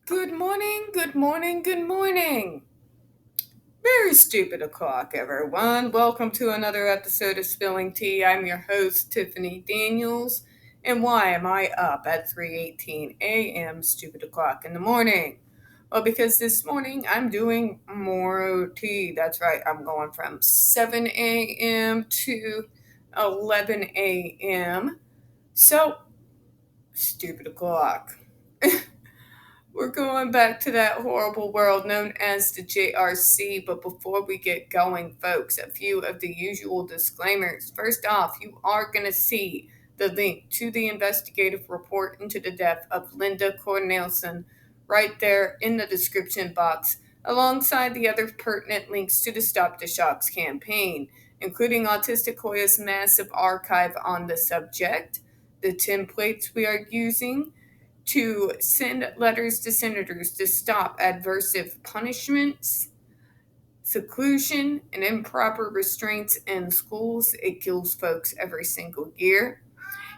Good morning, good morning, good morning. Very stupid o'clock, everyone. Welcome to another episode of Spilling Tea. I'm your host, Tiffany Daniels. And why am I up at 3:18 a.m. stupid o'clock in the morning? Well, because this morning I'm doing more OT. That's right, I'm going from 7 a.m. to 11 a.m. So, stupid o'clock. We're going back to that horrible world known as the JRC, but before we get going, folks, a few of the usual disclaimers. First off, you are going to see the link to the investigative report into the death of Linda Cornelison right there in the description box, alongside the other pertinent links to the Stop the Shocks campaign, including Autistic Hoya's massive archive on the subject, the templates we are using to send letters to senators to stop adversive punishments, seclusion, and improper restraints in schools. It kills folks every single year.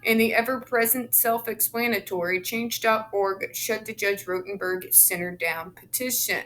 And the ever present self explanatory change.org shut the Judge Rotenberg Center down petition.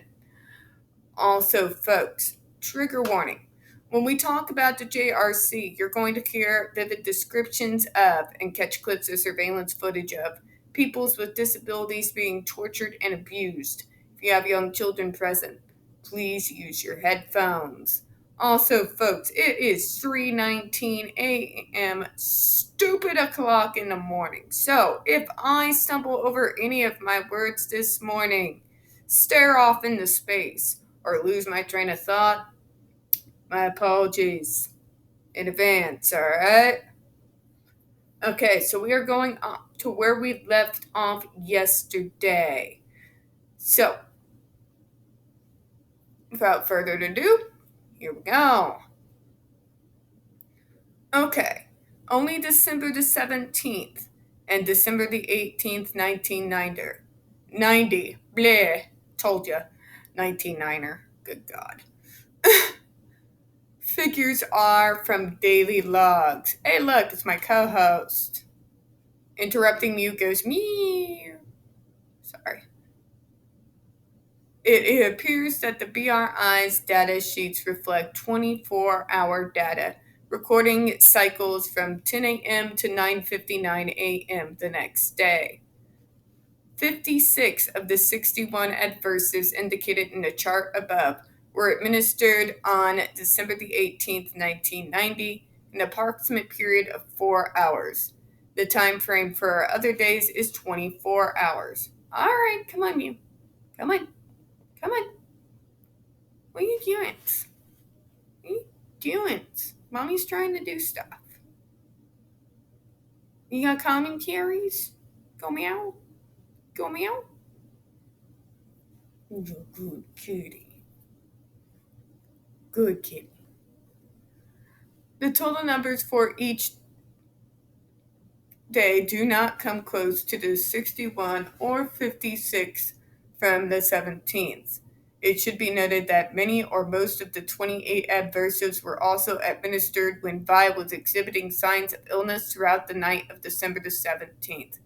Also, folks, trigger warning. When we talk about the JRC, you're going to hear vivid descriptions of and catch clips of surveillance footage of peoples with disabilities being tortured and abused. If you have young children present, please use your headphones. Also, folks, it is 3:19 a.m. stupid o'clock in the morning. So, if I stumble over any of my words this morning, stare off into space, or lose my train of thought, my apologies in advance, alright? Okay, so we are going up to where we left off yesterday. So, without further ado, here we go. Okay, only December the 17th and December the 18th, 1990. 90, bleh, told ya, 1990er, good God. Figures are from Daily Logs. Hey, look, it's my co host. Interrupting mute goes meow. Sorry. It appears that the BRI's data sheets reflect 24-hour data, recording cycles from 10 a.m. to 9:59 a.m. the next day. 56 of the 61 adversives indicated in the chart above were administered on December the 18th, 1990, an approximate period of 4 hours. The time frame for other days is 24 hours. All right, come on, you. Come on. Come on. What are you doing? What are you doing? Mommy's trying to do stuff. You got commentaries? Go meow. Go meow. You're good kitty. Good kitty. The total numbers for each day do not come close to the 61 or 56 from the 17th. It should be noted that many or most of the 28 adversives were also administered when Vi was exhibiting signs of illness throughout the night of December the 17th.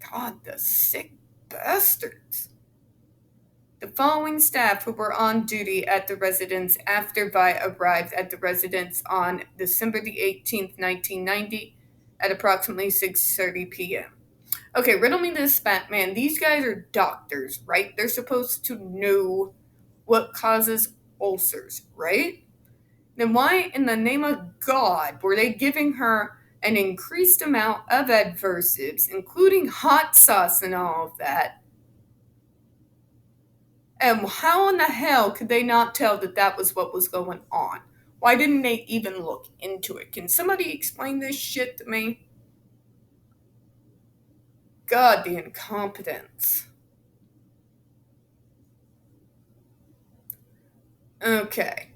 God, the sick bastards. The following staff who were on duty at the residence after Vi arrived at the residence on December the 18th, 1990 at approximately 6:30 p.m. Okay, riddle me this, Batman. These guys are doctors, right? They're supposed to know what causes ulcers, right? Then why in the name of God were they giving her an increased amount of adversives, including hot sauce and all of that? And how in the hell could they not tell that that was what was going on? Why didn't they even look into it? Can somebody explain this shit to me? God, the incompetence. Okay.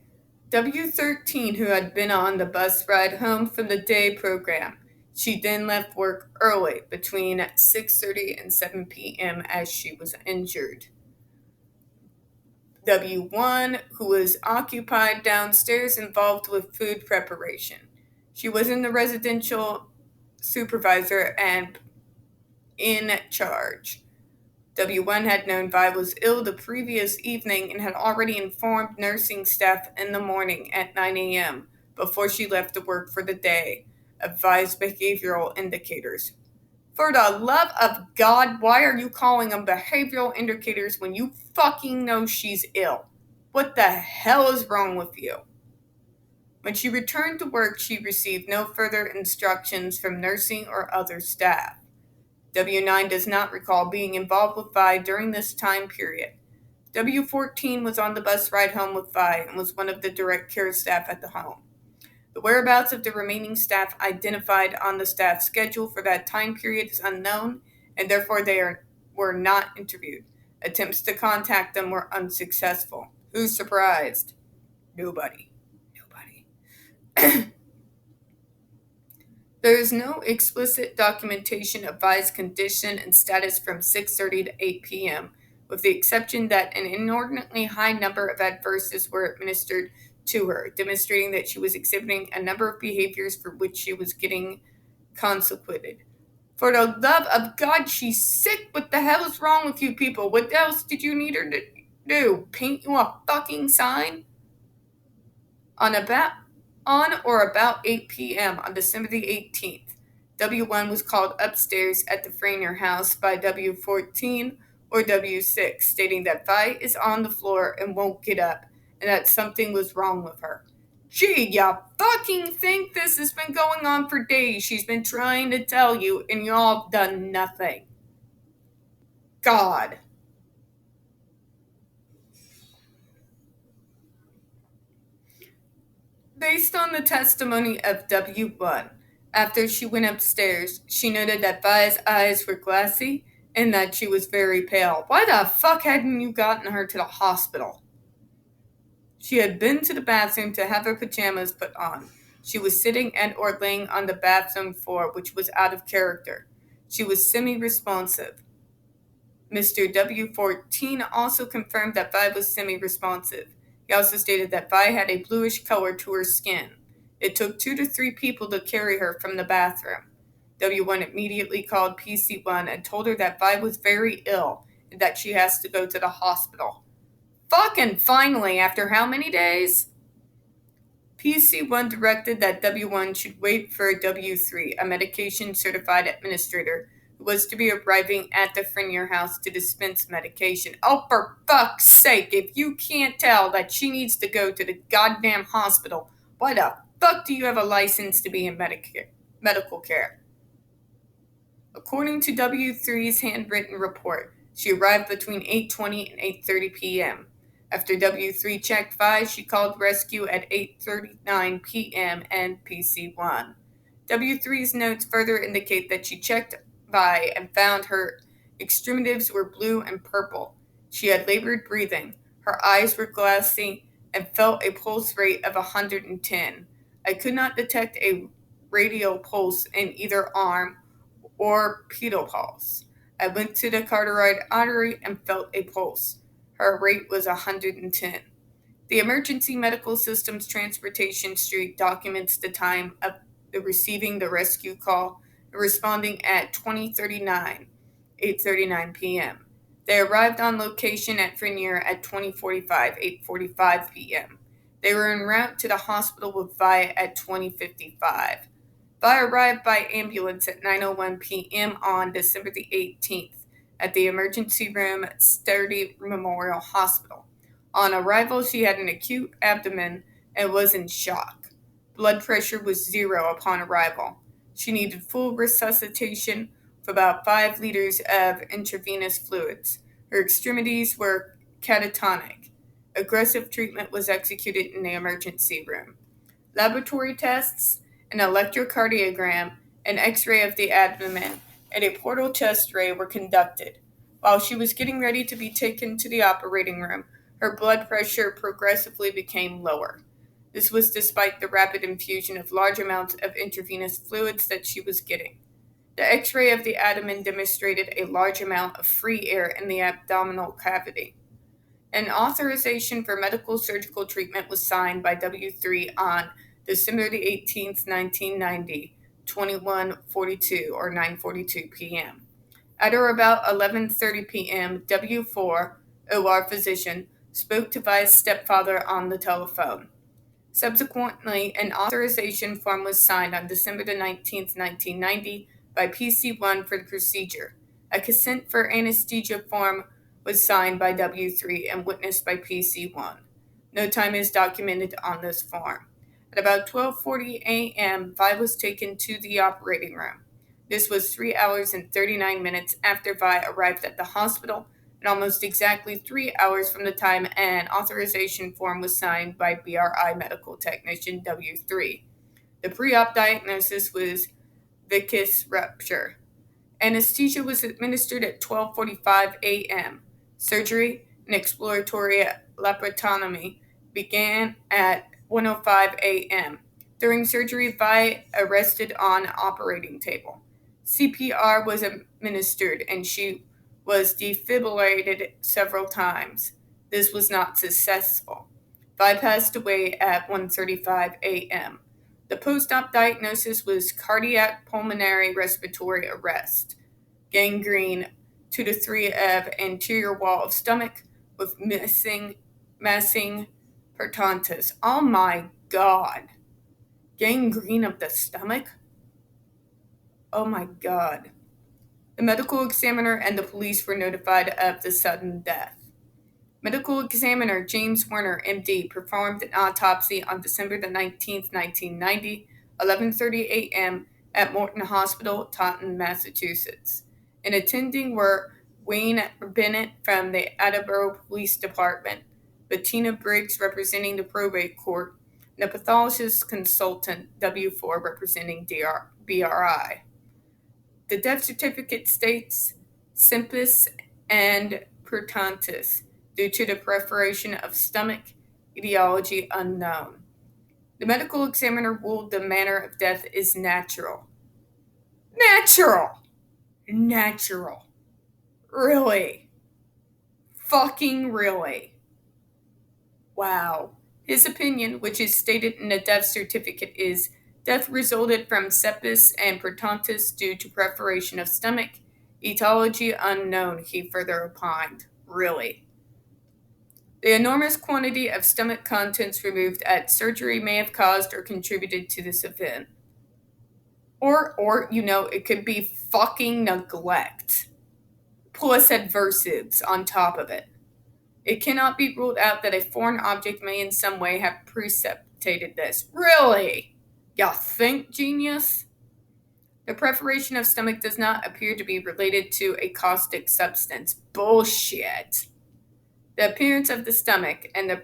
W13, who had been on the bus ride home from the day program. She then left work early, between 6:30 and 7 p.m., as she was injured. W1, who was occupied downstairs, involved with food preparation. She was in the residential supervisor and in charge. W1 had known Vi was ill the previous evening and had already informed nursing staff in the morning at 9 a.m. before she left to work for the day of Vi's behavioral indicators. For the love of God, why are you calling them behavioral indicators when you fucking know she's ill? What the hell is wrong with you? When she returned to work, she received no further instructions from nursing or other staff. W9 does not recall being involved with Vi during this time period. W14 was on the bus ride home with Vi and was one of the direct care staff at the home. The whereabouts of the remaining staff identified on the staff schedule for that time period is unknown, and therefore were not interviewed. Attempts to contact them were unsuccessful. Who's surprised? Nobody. Nobody. There is no explicit documentation of Vi's condition and status from 6:30 to 8 p.m., with the exception that an inordinately high number of adverses were administered to her, demonstrating that she was exhibiting a number of behaviors for which she was getting consequented. For the love of God, she's sick. What the hell is wrong with you people? What else did you need her to do? Paint you a fucking sign? On or about 8 p.m. on December the 18th, W1 was called upstairs at the Franier house by W14 or W6, stating that Vi is on the floor and won't get up, and that something was wrong with her. Gee, ya fucking think this has been going on for days. She's been trying to tell you, and y'all have done nothing. God. Based on the testimony of W1, after she went upstairs, she noted that Vi's eyes were glassy and that she was very pale. Why the fuck hadn't you gotten her to the hospital? She had been to the bathroom to have her pajamas put on. She was sitting and or laying on the bathroom floor, which was out of character. She was semi-responsive. Mr. W14 also confirmed that Vi was semi-responsive. He also stated that Vi had a bluish color to her skin. It took 2 to 3 people to carry her from the bathroom. W1 immediately called PC1 and told her that Vi was very ill and that she has to go to the hospital. Fucking finally, after how many days? PC1 directed that W1 should wait for W3, a medication certified administrator, who was to be arriving at the Frenier house to dispense medication. Oh, for fuck's sake, if you can't tell that she needs to go to the goddamn hospital, why the fuck do you have a license to be in medical care? According to W3's handwritten report, she arrived between 8:20 and 8:30 p.m. After W3 checked Vi, she called rescue at 8:39 p.m. and PC1. W3's notes further indicate that she checked Vi and found her extremities were blue and purple. She had labored breathing. Her eyes were glassy and felt a pulse rate of 110. I could not detect a radial pulse in either arm or pedal pulse. I went to the carotid artery and felt a pulse. Her rate was 110. The Emergency Medical Systems Transportation Street documents the time of receiving the rescue call and responding at 8:39 p.m. They arrived on location at Frenier at 8:45 p.m. They were en route to the hospital with Vi at 20:55. Vi arrived by ambulance at 9:01 p.m. on December the 18th at the emergency room at Sturdy Memorial Hospital. On arrival, she had an acute abdomen and was in shock. Blood pressure was 0 upon arrival. She needed full resuscitation with about 5 liters of intravenous fluids. Her extremities were catatonic. Aggressive treatment was executed in the emergency room. Laboratory tests, an electrocardiogram, an X-ray of the abdomen, and a portal chest ray were conducted. While she was getting ready to be taken to the operating room, her blood pressure progressively became lower. This was despite the rapid infusion of large amounts of intravenous fluids that she was getting. The X-ray of the abdomen demonstrated a large amount of free air in the abdominal cavity. An authorization for medical surgical treatment was signed by W3 on December the 18th, 1990, 21:42 or 9:42 p.m. At or about 11:30 p.m., W4 OR physician spoke to Vi's stepfather on the telephone. Subsequently, an authorization form was signed on December the 19th, 1990 by PC1 for the procedure. A consent for anesthesia form was signed by W3 and witnessed by PC1. No time is documented on this form. At about 12:40 a.m., Vi was taken to the operating room. This was 3 hours and 39 minutes after Vi arrived at the hospital, and almost exactly 3 hours from the time an authorization form was signed by BRI medical technician W3. The pre-op diagnosis was vicus rupture. Anesthesia was administered at 12:45 a.m. Surgery and exploratory laparotomy began at 1:05 a.m. During surgery, Vi arrested on operating table. CPR was administered and she was defibrillated several times. This was not successful. Vi passed away at 1:35 a.m. The post-op diagnosis was cardiac pulmonary respiratory arrest, gangrene 2 to 3 of anterior wall of stomach with massing pertontus. Oh my God. Gangrene of the stomach? Oh my God. The medical examiner and the police were notified of the sudden death. Medical examiner James Werner, MD, performed an autopsy on December the 19th, 1990, 11:30 a.m. at Morton Hospital, Taunton, Massachusetts. And attending were Wayne Bennett from the Attleboro Police Department, Bettina Briggs representing the probate court, and a pathologist consultant, W4, representing BRI. The death certificate states sympus and pertontus due to the perforation of stomach, etiology unknown. The medical examiner ruled the manner of death is natural. Natural! Natural. Really? Fucking really? Wow. His opinion, which is stated in the death certificate, is death resulted from sepsis and pertontus due to perforation of stomach, etiology unknown, he further opined. Really? The enormous quantity of stomach contents removed at surgery may have caused or contributed to this event. Or, it could be fucking neglect. Plus adversives on top of it. It cannot be ruled out that a foreign object may in some way have precipitated this. Really? You think, genius? The perforation of stomach does not appear to be related to a caustic substance. Bullshit. The appearance of the stomach and the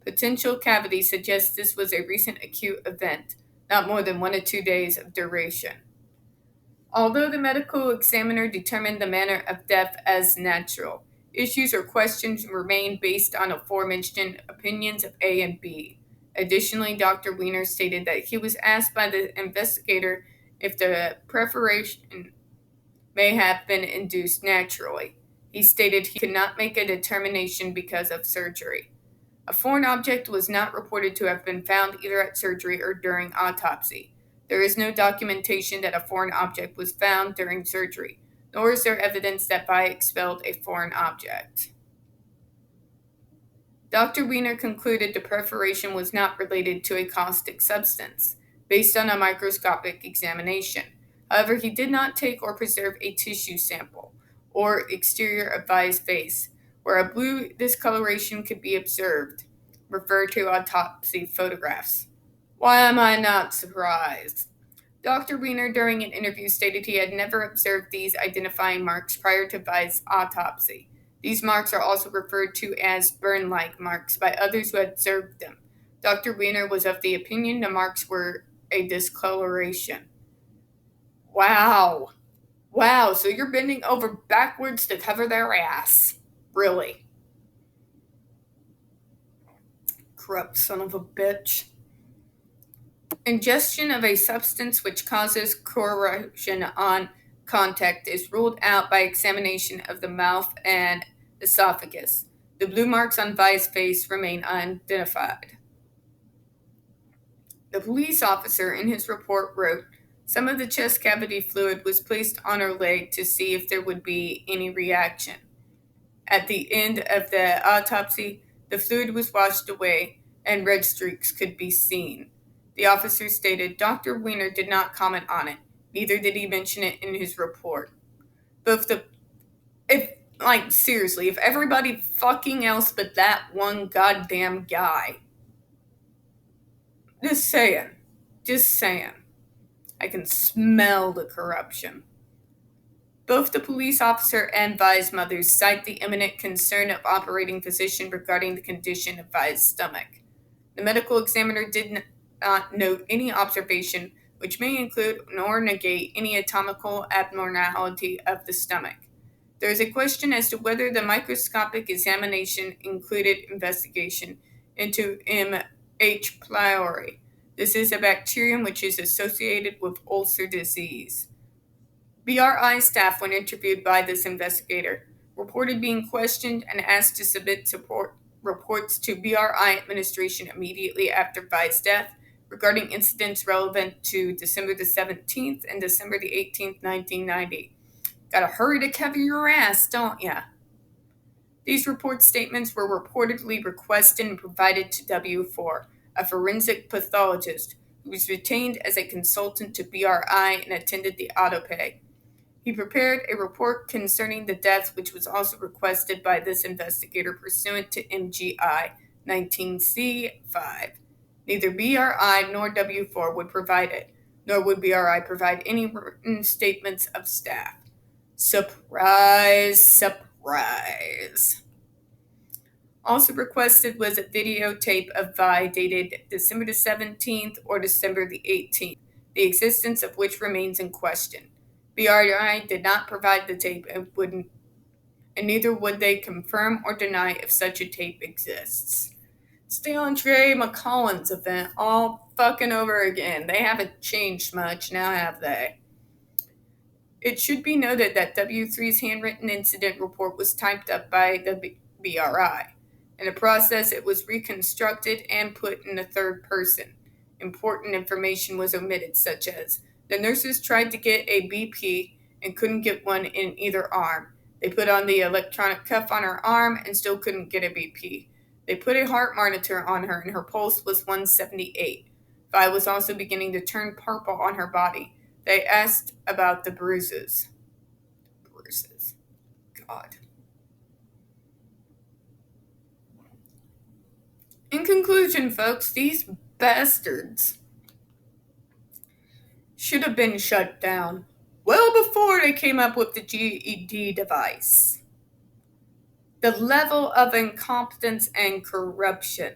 potential cavity suggests this was a recent acute event, not more than 1 to 2 days of duration. Although the medical examiner determined the manner of death as natural, issues or questions remain based on aforementioned opinions of A and B. Additionally, Dr. Wiener stated that he was asked by the investigator if the perforation may have been induced naturally. He stated he could not make a determination because of surgery. A foreign object was not reported to have been found either at surgery or during autopsy. There is no documentation that a foreign object was found during surgery, nor is there evidence that Vi expelled a foreign object. Dr. Wiener concluded the perforation was not related to a caustic substance, based on a microscopic examination. However, he did not take or preserve a tissue sample, or exterior of Vi's face, where a blue discoloration could be observed. Refer to autopsy photographs. Why am I not surprised? Dr. Wiener, during an interview, stated he had never observed these identifying marks prior to Vi's autopsy. These marks are also referred to as burn-like marks by others who had observed them. Dr. Wiener was of the opinion the marks were a discoloration. Wow. Wow, so you're bending over backwards to cover their ass. Really? Corrupt son of a bitch. Ingestion of a substance which causes corrosion on contact is ruled out by examination of the mouth and esophagus. The blue marks on Vi's face remain unidentified. The police officer in his report wrote, Some of the chest cavity fluid was placed on her leg to see if there would be any reaction. At the end of the autopsy, the fluid was washed away and red streaks could be seen. The officer stated Dr. Weiner did not comment on it, neither did he mention it in his report. Both the seriously, if everybody fucking else but that one goddamn guy. Just saying. Just saying. I can smell the corruption. Both the police officer and Vi's mother cite the imminent concern of operating physician regarding the condition of Vi's stomach. The medical examiner did not note any observation which may include nor negate any anatomical abnormality of the stomach. There is a question as to whether the microscopic examination included investigation into M. H. pylori. This is a bacterium which is associated with ulcer disease. BRI staff, when interviewed by this investigator, reported being questioned and asked to submit support reports to BRI administration immediately after Vi's death regarding incidents relevant to December the 17th and December the 18th, 1990. Gotta hurry to cover your ass, don't ya? These report statements were reportedly requested and provided to W4, a forensic pathologist who was retained as a consultant to BRI and attended the autopsy. He prepared a report concerning the death, which was also requested by this investigator pursuant to MGI 19C5. Neither BRI nor W4 would provide it, nor would BRI provide any written statements of staff. Surprise, surprise. Also requested was a videotape of Vi dated December the 17th or December the 18th, the existence of which remains in question. BRI did not provide the tape and neither would they confirm or deny if such a tape exists. It's the Andre McCollins event all fucking over again. They haven't changed much, now have they? It should be noted that W3's handwritten incident report was typed up by the BRI. In the process, it was reconstructed and put in the third person. Important information was omitted, such as the nurses tried to get a BP and couldn't get one in either arm. They put on the electronic cuff on her arm and still couldn't get a BP. They put a heart monitor on her and her pulse was 178. Vi was also beginning to turn purple on her body. They asked about the bruises. Bruises. God. In conclusion, folks, these bastards should have been shut down well before they came up with the GED device. The level of incompetence and corruption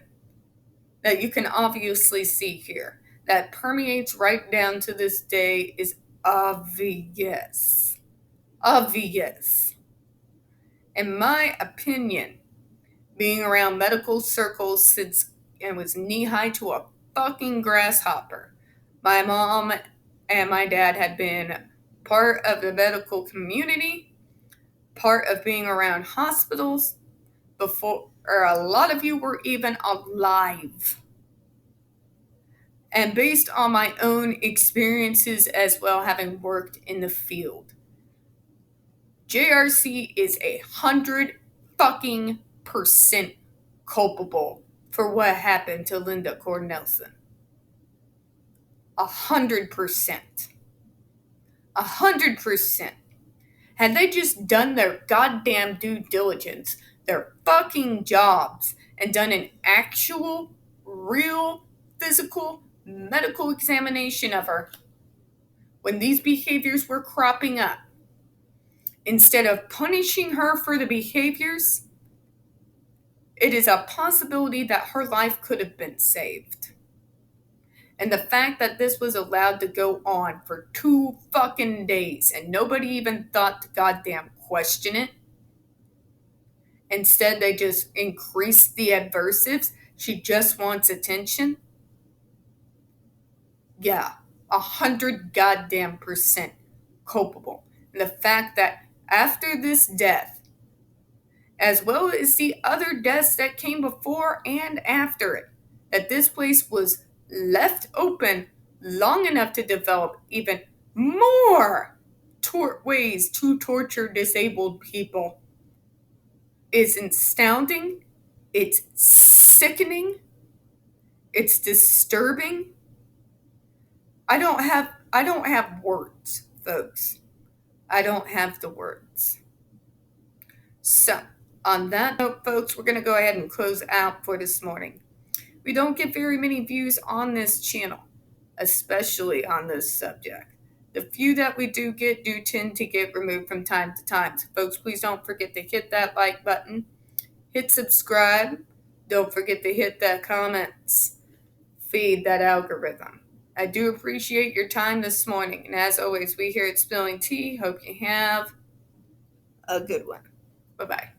that you can obviously see here, that permeates right down to this day, is obvious. Obvious. In my opinion, being around medical circles since I was knee-high to a fucking grasshopper, my mom and my dad had been part of the medical community, part of being around hospitals, before a lot of you were even alive. And based on my own experiences as well, having worked in the field, JRC is 100% culpable for what happened to Linda Cornelison. 100%. 100%. Had they just done their goddamn due diligence, their fucking jobs, and done an actual, real, physical, medical examination of her when these behaviors were cropping up, instead of punishing her for the behaviors, it is a possibility that her life could have been saved. And the fact that this was allowed to go on for 2 fucking days and nobody even thought to goddamn question it. Instead, they just increased the adversives. She just wants attention. Yeah, 100 goddamn % culpable. And the fact that after this death, as well as the other deaths that came before and after it, that this place was left open long enough to develop even more ways to torture disabled people is astounding. It's sickening. It's disturbing. I don't have words, folks. I don't have the words. So, on that note, folks, we're going to go ahead and close out for this morning. We don't get very many views on this channel, especially on this subject. The few that we do get do tend to get removed from time to time. So, folks, please don't forget to hit that like button, hit subscribe, don't forget to hit that comments, feed that algorithm. I do appreciate your time this morning, and as always, we here at Spilling Tea hope you have a good one. Bye-bye.